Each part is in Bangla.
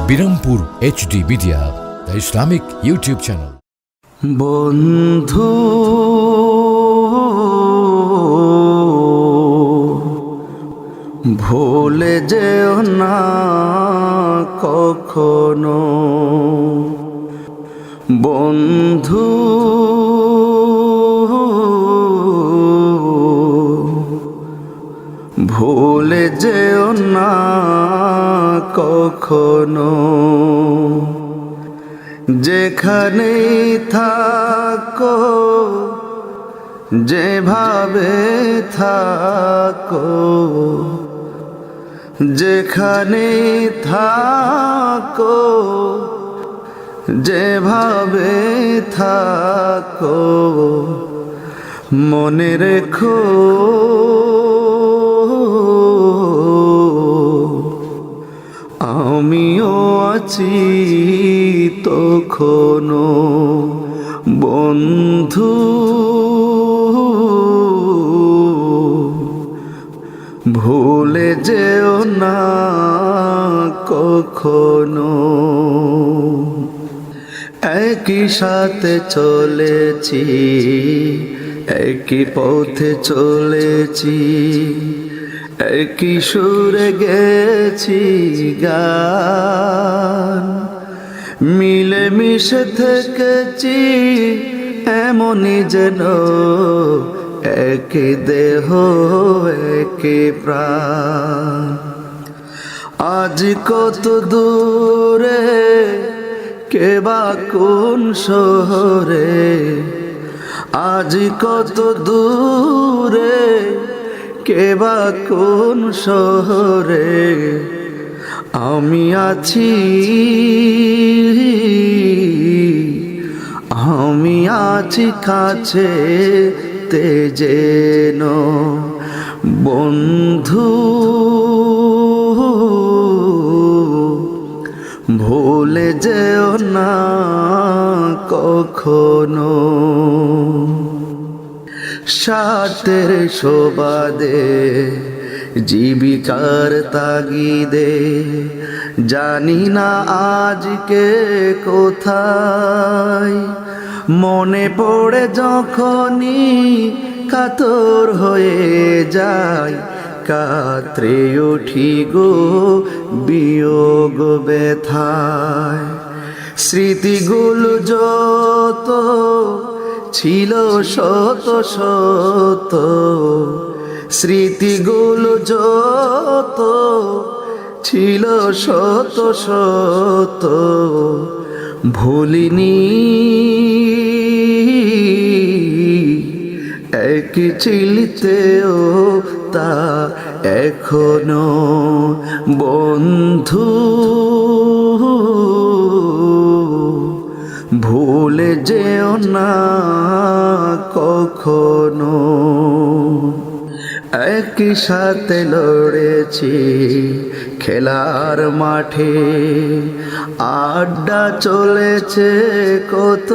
Birampur HD media, the Islamic YouTube channel. বন্ধু ভুলে যেও না কখনো, বন্ধু ভুলে যেও না কখনো, যেখানেই থাকো যেভাবে থাকো, যেখানেই থাকো যেভাবে থাকো, মনে রেখো আমিও আছি তখনো, বন্ধু ভুলে যেও না কখনো। একই সাথে চলেছি, একই পথে চলেছি, একই সুরে গেছি গান, মিলে মিশে থেকেছি এমনই যেন একই দেহ একই প্রাণ। আজ কত দূরে কে বা কোন শহরে, আজ কত দূরে কে বা কোন শহরে, আমি আছি আমি আছি কাছে তে যেন, বন্ধু ভুলে যেও না কখনো। স্বার্থের সুবাদে জীবিকার তাগিদে জানি না আজকে কোথায়, মনে পড়ে যখনই কাতর হয়ে যায়, কাতরে উঠি গো বিয়োগ ব্যথায়। স্মৃতিগুলো যত ছিল শত শত, স্মৃতিগুলো যত ছিল শত শত, ভুলিনি এক চিলিতেও তা এখনো, বন্ধু ভুলে যেও না কখনো। একই সাথে লড়েছি খেলার মাঠে, আড্ডা চলেছে কত,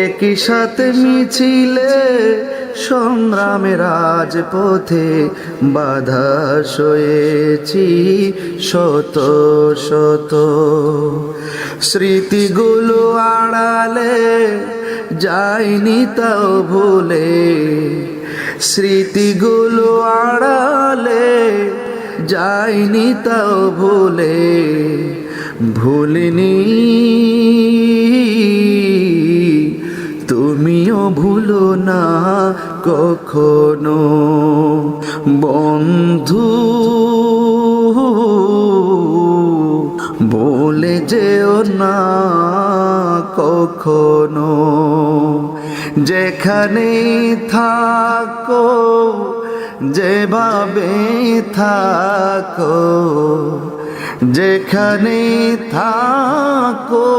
একই সাথে মিছিলে সংগ্রামের রাজপথে বাধা সয়েছি শত শত। স্মৃতিগুলো আড়ালে যায়নি তাও ভুলে, স্মৃতিগুলো আড়ালে যায়নি তাও ভুলে, ভুলিনি তুমিও ভুলো না কখনো, বন্ধু ভুলে যেও না কখনো। যেখানেই থাকো যেভাবে থাকো, যেখানেই থাকো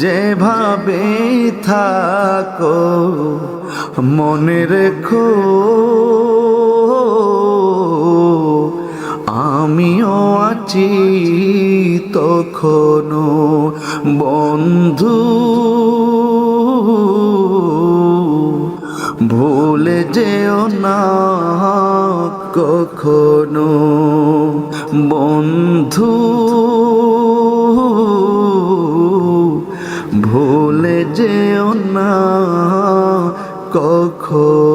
যেভাবে থাকো, মনে রেখো আমিও আছি তখনো, বন্ধু ভুলে যেও না কখনো বন্ধু ভুলে যেও না কখনো।